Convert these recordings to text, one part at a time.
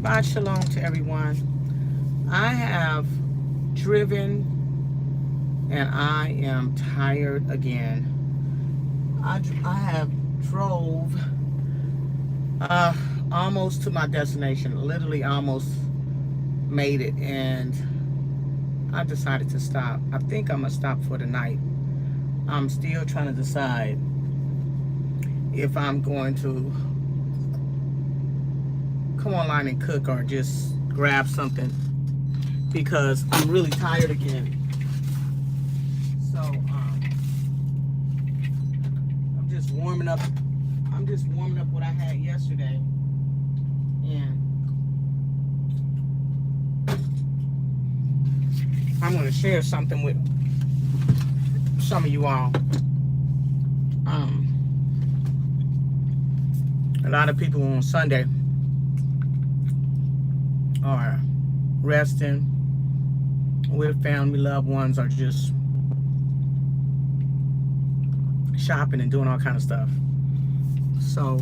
Shabbat Shalom to everyone. I have driven and I am tired again. I have drove almost to my destination, literally almost made it, and I decided to stop. I think I'm gonna stop for the night. I'm still trying to decide if I'm going to come online and cook or just grab something, because I'm really tired again. So I'm just warming up what I had yesterday, and I'm going to share something with some of you all. A lot of people on Sunday are resting with family, loved ones, or just shopping and doing all kind of stuff. So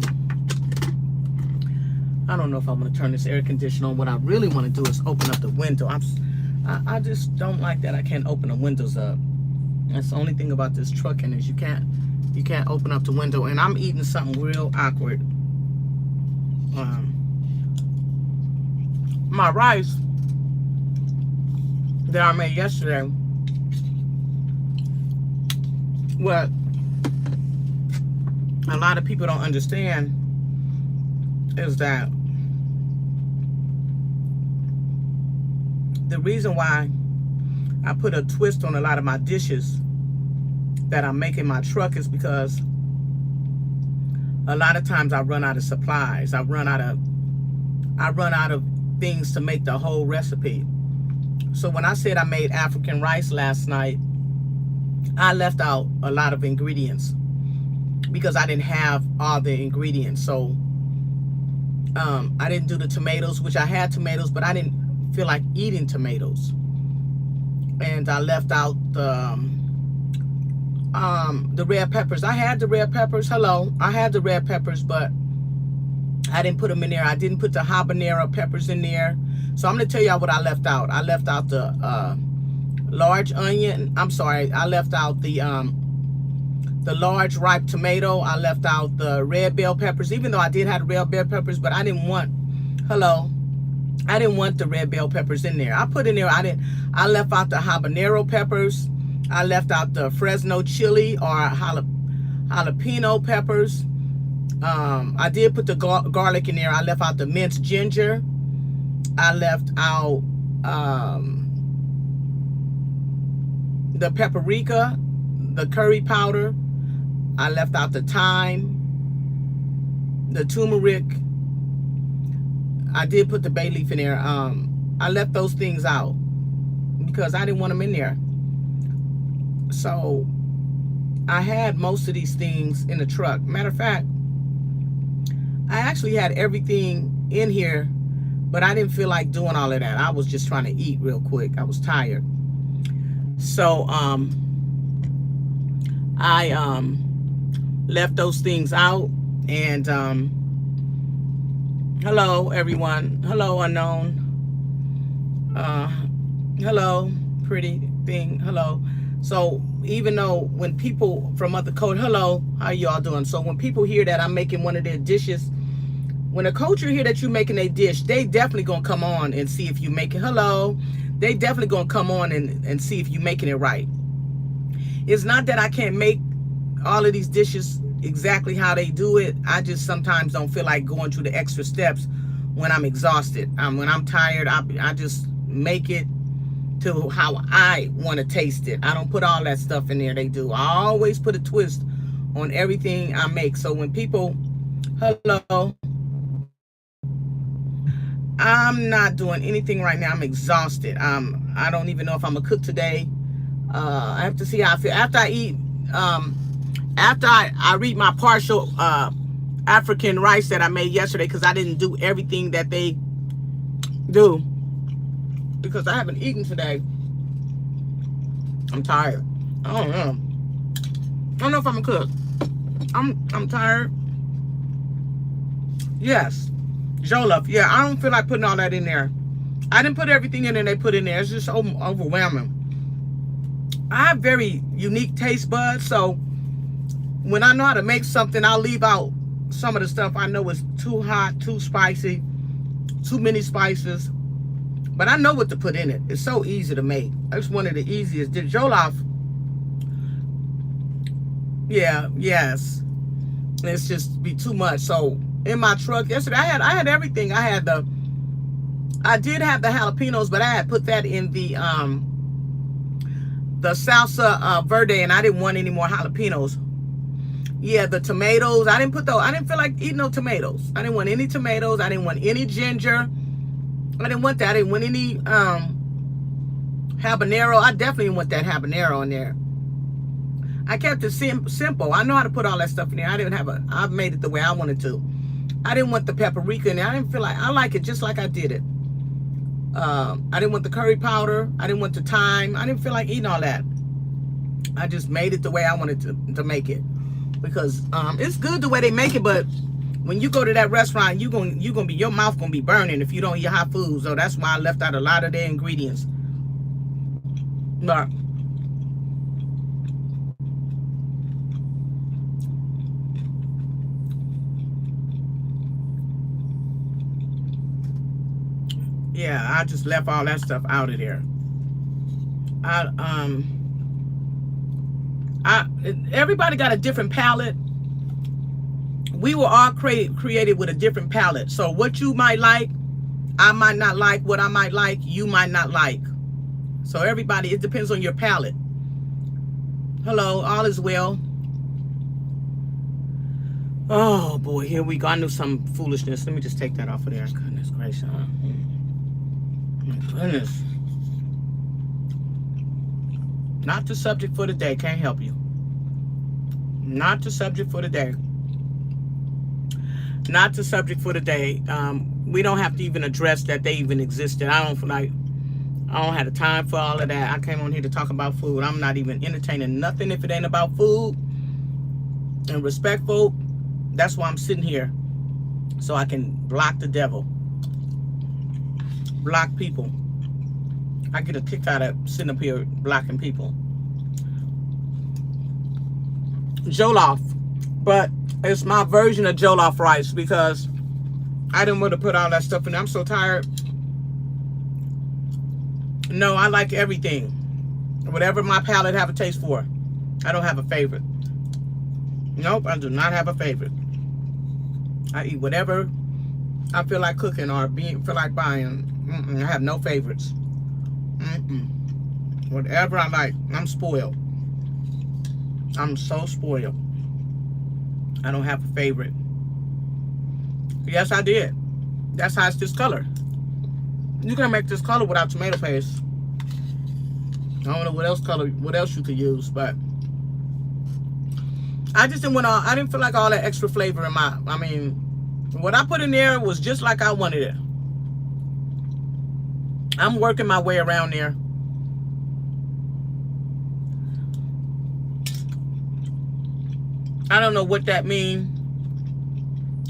I don't know if I'm going to turn this air conditioner on. What I really want to do is open up the window. I just don't like that I can't open the windows up. That's the only thing about this trucking is you can't open up the window. And I'm eating something real awkward. My rice that I made yesterday, what a lot of people don't understand is that the reason why I put a twist on a lot of my dishes that I'm making my truck is because a lot of times I run out of supplies. I run out of things to make the whole recipe. So when I said I made African rice last night, I left out a lot of ingredients because I didn't have all the ingredients. So I didn't do the tomatoes, which I had tomatoes, but I didn't feel like eating tomatoes. And I left out the red peppers. I had the red peppers. I had the red peppers, but I didn't put them in there. I didn't put the habanero peppers in there. So I'm going to tell y'all what I left out. I left out the large onion. I'm sorry. I left out the large ripe tomato. I left out the red bell peppers, even though I did have red bell peppers, but I didn't want, I didn't want the red bell peppers in there. I put in there, I left out the habanero peppers. I left out the Fresno chili or jalapeno peppers. I did put the garlic in there. I left out the minced ginger. I left out the paprika, the curry powder. I left out the thyme, the turmeric. I did put the bay leaf in there. I left those things out because I didn't want them in there. So I had most of these things in the truck. Matter of fact, I actually had everything in here, but I didn't feel like doing all of that. I was just trying to eat real quick. I was tired. So I left those things out. And hello everyone. Hello unknown. Hello pretty thing. Hello. So even though when people from other culture, hello, how y'all doing? So when people hear that I'm making one of their dishes, when a culture hear that you're making a dish, they definitely gonna come on and see if you make it. Hello. They definitely gonna come on and see if you're making it right. It's not that I can't make all of these dishes exactly how they do it. I just sometimes don't feel like going through the extra steps when I'm exhausted. When I'm tired, I just make it to how I want to taste it. I don't put all that stuff in there they do. I always put a twist on everything I make. So when people, hello, I'm not doing anything right now. I'm exhausted. I don't even know if I'm gonna cook today. I have to see how I feel after I eat. After I read my partial African rice that I made yesterday, because I didn't do everything that they do because I haven't eaten today. I'm tired. I don't know. I don't know if I'm gonna cook. I'm tired. Yes. Jollof. Yeah, I don't feel like putting all that in there. I didn't put everything in there they put in there. It's just overwhelming. I have very unique taste buds, so when I know how to make something, I'll leave out some of the stuff I know is too hot, too spicy, too many spices. But I know what to put in it. It's so easy to make. It's one of the easiest. The jollof, yeah, yes. It's just be too much. So in my truck yesterday, I had everything. I did have the jalapenos, but I had put that in the salsa verde, and I didn't want any more jalapenos. Yeah, the tomatoes, I didn't put those. I didn't feel like eating no tomatoes. I didn't want any tomatoes. I didn't want any ginger. I didn't want that. I didn't want any habanero. I definitely didn't want that habanero in there. I kept it simple. I know how to put all that stuff in there. I made it the way I wanted to. I didn't want the paprika in there. I didn't feel like, I like it just like I did it. I didn't want the curry powder. I didn't want the thyme. I didn't feel like eating all that. I just made it the way I wanted to make it. Because it's good the way they make it, but when you go to that restaurant, your mouth gonna be burning if you don't eat hot food. So that's why I left out a lot of their ingredients. But yeah, I just left all that stuff out of there. Everybody got a different palate. We were all created with a different palate. So what you might like, I might not like. What I might like, you might not like. So everybody, it depends on your palate. Hello, all is well. Oh boy, here we go. I knew some foolishness. Let me just take that off of there. Goodness gracious. My goodness. Not the subject for the day. Can't help you. Not the subject for the day. Not the subject for the day. We don't have to even address that they even existed. I don't have the time for all of that. I came on here to talk about food. I'm not even entertaining nothing if it ain't about food and respectful. That's why I'm sitting here, so I can block the devil, block people. I get a kick out of sitting up here blocking people. Jollof, but it's my version of jollof rice because I didn't want to put all that stuff in there. I'm so tired. No, I like everything. Whatever my palate have a taste for. I don't have a favorite. Nope, I do not have a favorite. I eat whatever I feel like cooking or feel like buying. I have no favorites. Whatever I like, I'm spoiled. I'm so spoiled. I don't have a favorite. Yes, I did. That's how it's this color. You can make this color without tomato paste. I don't know what else you could use, but I just didn't want all. I didn't feel like all that extra flavor in my. I mean, what I put in there was just like I wanted it. I'm working my way around there. I don't know what that means.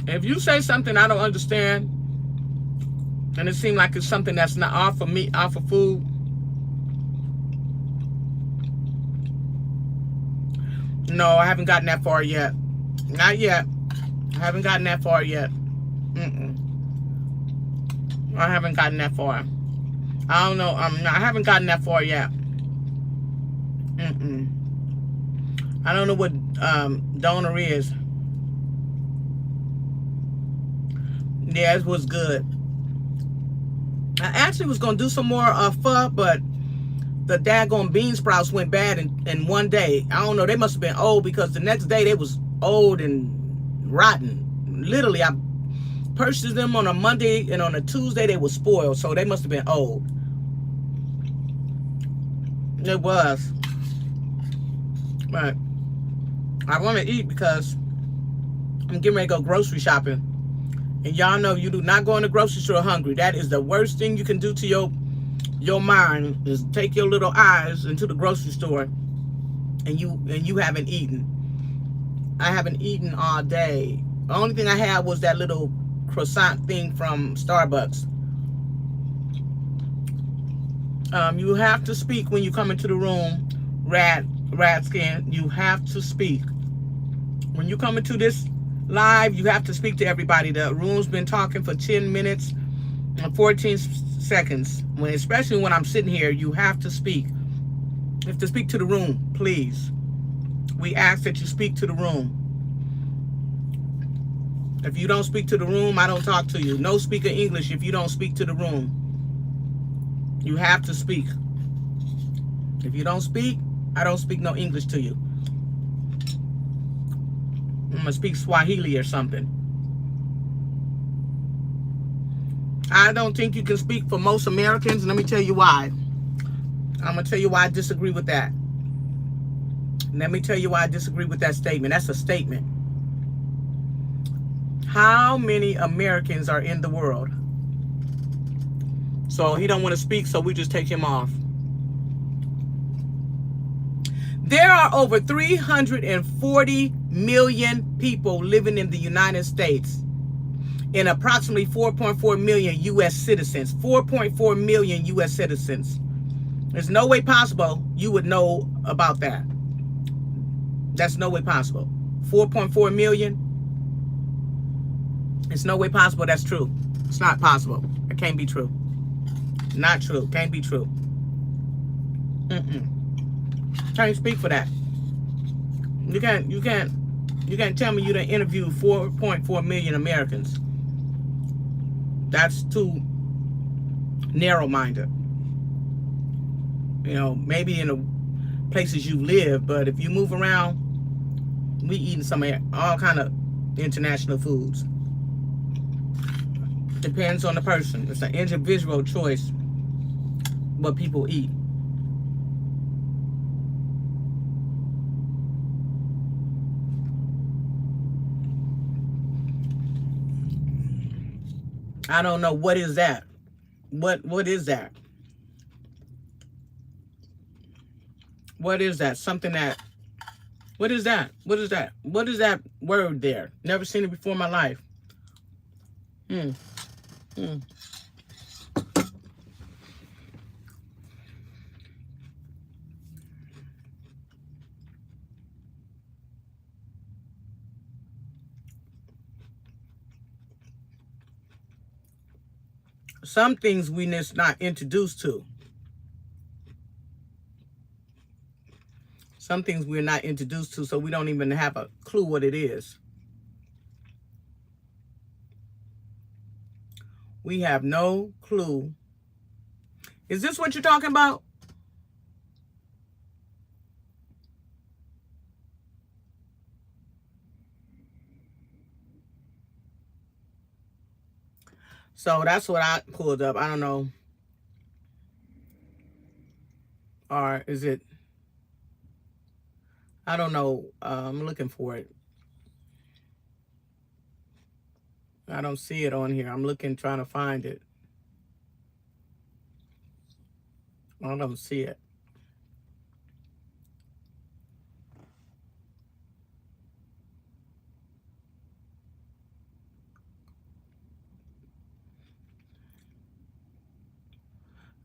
If you say something I don't understand, and it seems like it's something that's not off of me, off of food, no, I haven't gotten that far yet. Not yet. I haven't gotten that far yet. I haven't gotten that far. I don't know. I haven't gotten that far yet. I don't know what donor is. Yeah, it was good. I actually was gonna do some more pho, but the daggone bean sprouts went bad in one day. I don't know. They must have been old because the next day they was old and rotten. Literally, I purchased them on a Monday and on a Tuesday they were spoiled. So they must have been old. It was. But I want to eat because I'm getting ready to go grocery shopping. And y'all know you do not go in the grocery store hungry. That is the worst thing you can do to your mind, is take your little eyes into the grocery store and you haven't eaten. I haven't eaten all day. The only thing I had was that little croissant thing from Starbucks. You have to speak when you come into the room, Radskin. You have to speak. When you come into this live, you have to speak to everybody. The room's been talking for 10 minutes and 14 seconds. Especially when I'm sitting here, you have to speak. You have to speak to the room, please. We ask that you speak to the room. If you don't speak to the room, I don't talk to you. No speaker English if you don't speak to the room. You have to speak. If you don't speak, I don't speak no English to you. I'm going to speak Swahili or something. I don't think you can speak for most Americans. Let me tell you why. I'm going to tell you why I disagree with that. Let me tell you why I disagree with that statement. That's a statement. How many Americans are in the world? So he don't want to speak, so we just take him off. There are over 340 million people living in the United States and approximately 4.4 million U.S. citizens. 4.4 million U.S. citizens. There's no way possible you would know about that. That's no way possible. 4.4 million? It's no way possible that's true. It's not possible. It can't be true. Not true. Can't be true. Can't speak for that. You can't tell me you done interviewed 4.4 million Americans. That's too narrow-minded. You know, maybe in the places you live, but if you move around, we eating all kind of international foods. Depends on the person. It's an individual choice what people eat. I don't know. What is that? What is that? What is that? Something that... What is that? What is that? What is that word there? Never seen it before in my life. Some things we just not introduced to. Some things we're not introduced to, so we don't even have a clue what it is. We have no clue. Is this what you're talking about? So that's what I pulled up. I don't know. Or is it? I don't know. I'm looking for it. I don't see it on here. I'm looking, trying to find it. I don't see it.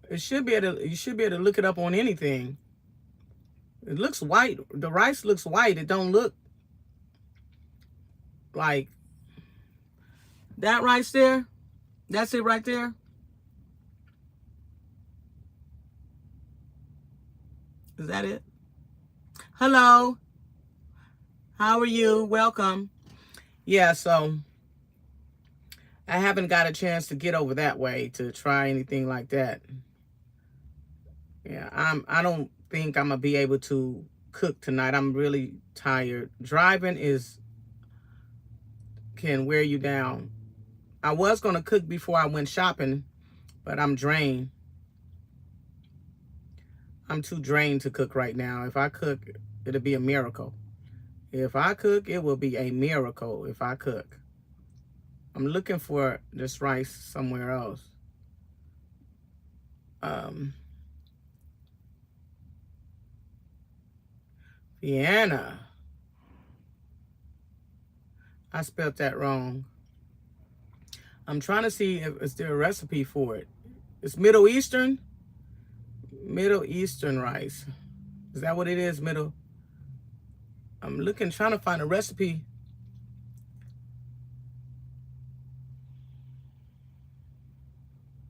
You should be able to look it up on anything. It looks white. The rice looks white. It don't look like that rice there. That's it right there. Is that it? Hello. How are you? Welcome. Yeah, so I haven't got a chance to get over that way to try anything like that. Yeah, I don't think I'm gonna be able to cook tonight. I'm really tired. Driving can wear you down. I was gonna cook before I went shopping, but I'm drained. I'm too drained to cook right now. If I cook, it'll be a miracle. If I cook, it will be a miracle if I cook. I'm looking for this rice somewhere else. Vienna. I spelled that wrong. I'm trying to see if is there a recipe for it. It's Middle Eastern. Middle Eastern rice. Is that what it is? I'm looking, trying to find a recipe.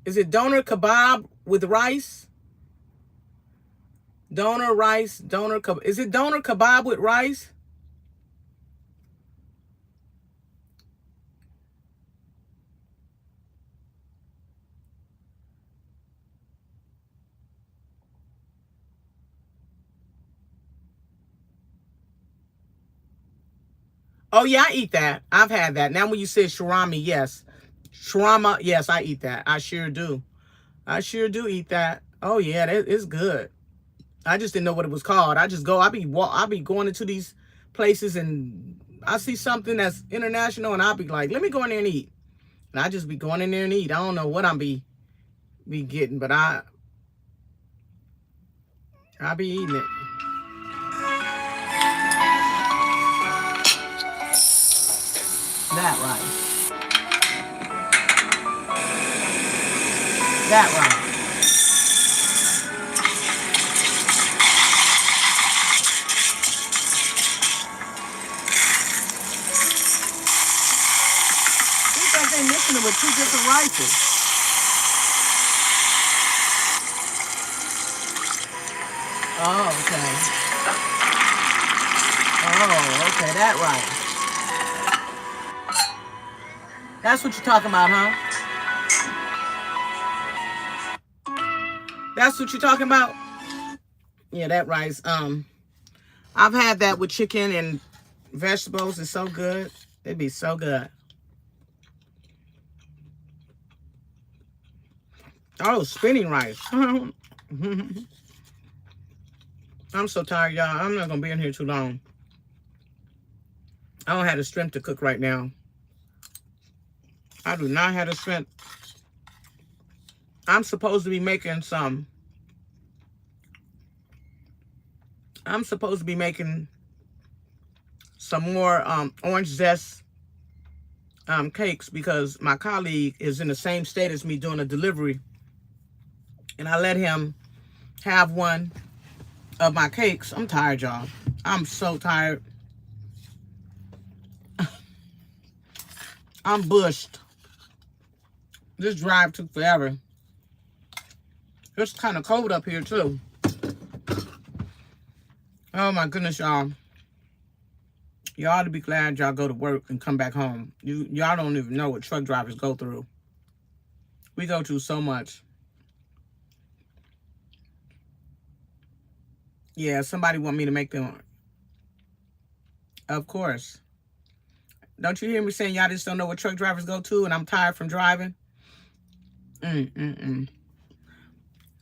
Is it doner kebab with rice? Doner rice, doner kebab. Is it doner kebab with rice? Oh yeah, I eat that. I've had that. Now when you said shawarma, yes. Shawarma, yes, I eat that. I sure do. I sure do eat that. Oh yeah, it's good. I just didn't know what it was called. I just go, I be going into these places and I see something that's international and I'll be like, let me go in there and eat. And I just be going in there and eat. I don't know what I'm be getting, but I be eating it. That rice. That rice. Seems like they mixing it with two different rices. Oh, okay. Oh, okay, that rice. That's what you're talking about, huh? That's what you're talking about? Yeah, that rice. I've had that with chicken and vegetables. It's so good. It'd be so good. Oh, spinning rice. I'm so tired, y'all. I'm not going to be in here too long. I don't have the strength to cook right now. I do not have the strength. I'm supposed to be making some. I'm supposed to be making some more orange zest cakes because my colleague is in the same state as me doing a delivery. And I let him have one of my cakes. I'm tired, y'all. I'm so tired. I'm bushed. This drive took forever. It's kind of cold up here, too. Oh, my goodness, y'all. Y'all ought to be glad y'all go to work and come back home. Y'all don't even know what truck drivers go through. We go through so much. Yeah, somebody want me to make them. Of course. Don't you hear me saying y'all just don't know what truck drivers go to and I'm tired from driving?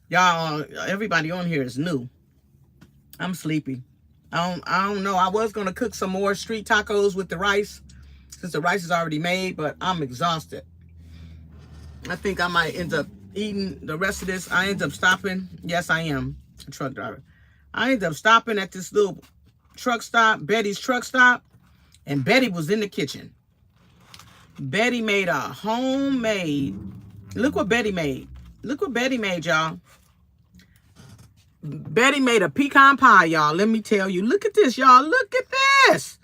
Y'all, everybody on here is new. I'm sleepy. I don't know. I was going to cook some more street tacos with the rice since the rice is already made, but I'm exhausted. I think I might end up eating the rest of this. I end up stopping. Yes, I am a truck driver. I ended up stopping at this little truck stop, Betty's truck stop, and Betty was in the kitchen. Betty made a homemade. Look what Betty made. Look what Betty made, y'all. Betty made a pecan pie, y'all. Let me tell you. Look at this, y'all. Look at this.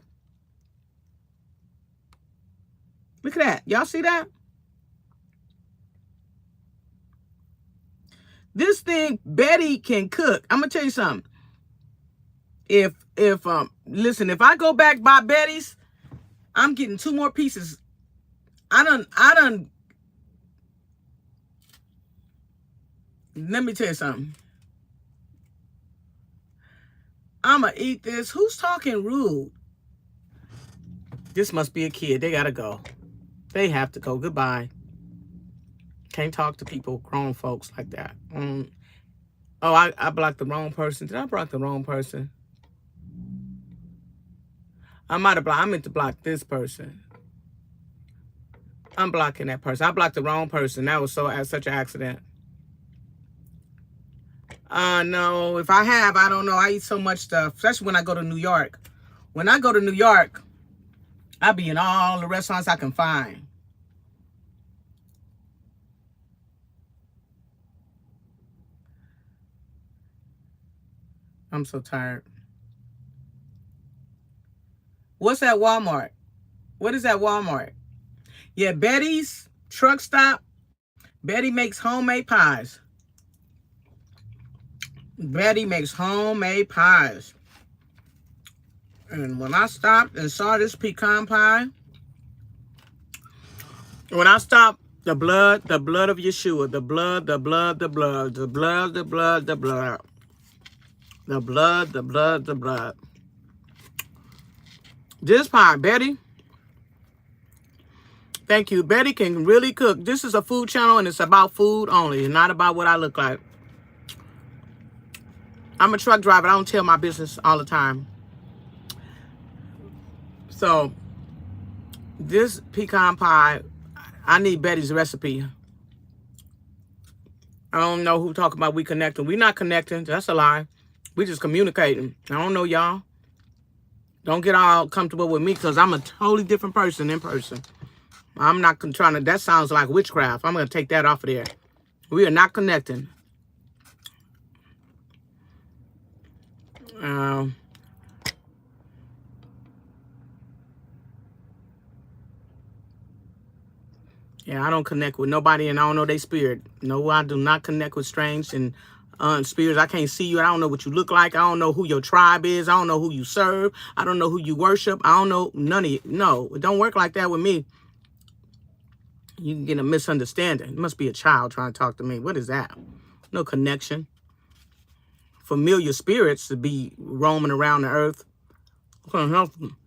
Look at that. Y'all see that? This thing, Betty can cook. I'm going to tell you something. Listen, if I go back by Betty's, I'm getting 2 more pieces. I done. Let me tell you something. I'm going to eat this. Who's talking rude? This must be a kid. They got to go. They have to go. Goodbye. Can't talk to people, grown folks like that. Oh, I blocked the wrong person. Did I block the wrong person? I meant to block this person. I'm blocking that person. I blocked the wrong person. That was such an accident. No, if I have, I don't know. I eat so much stuff, especially when I go to New York. When I go to New York, I be in all the restaurants I can find. I'm so tired. What's at Walmart? What is at Walmart? Yeah, Betty's truck stop. Betty makes homemade pies. Betty makes homemade pies. And when I stopped and saw this pecan pie, when I stopped, the blood of Yeshua, the blood, the blood, the blood, the blood, the blood, the blood, the blood, the blood, the blood. This pie, Betty. Thank you. Betty can really cook. This is a food channel and it's about food only, not about what I look like. I'm a truck driver. I don't tell my business all the time. So this pecan pie, I need Betty's recipe. I don't know who talking about we connecting. We not connecting. That's a lie. We just communicating. I don't know y'all. Don't get all comfortable with me because I'm a totally different person in person. I'm not trying to, that sounds like witchcraft. I'm going to take that off of there. We are not connecting. Yeah, I don't connect with nobody and I don't know their spirit. No, I do not connect with strange and spirits. I can't see you. I don't know what you look like. I don't know who your tribe is. I don't know who you serve. I don't know who you worship. I don't know none of you. No, it don't work like that with me. You can get a misunderstanding. It must be a child trying to talk to me. What is that? No connection. Familiar spirits to be roaming around the earth. Can't help them.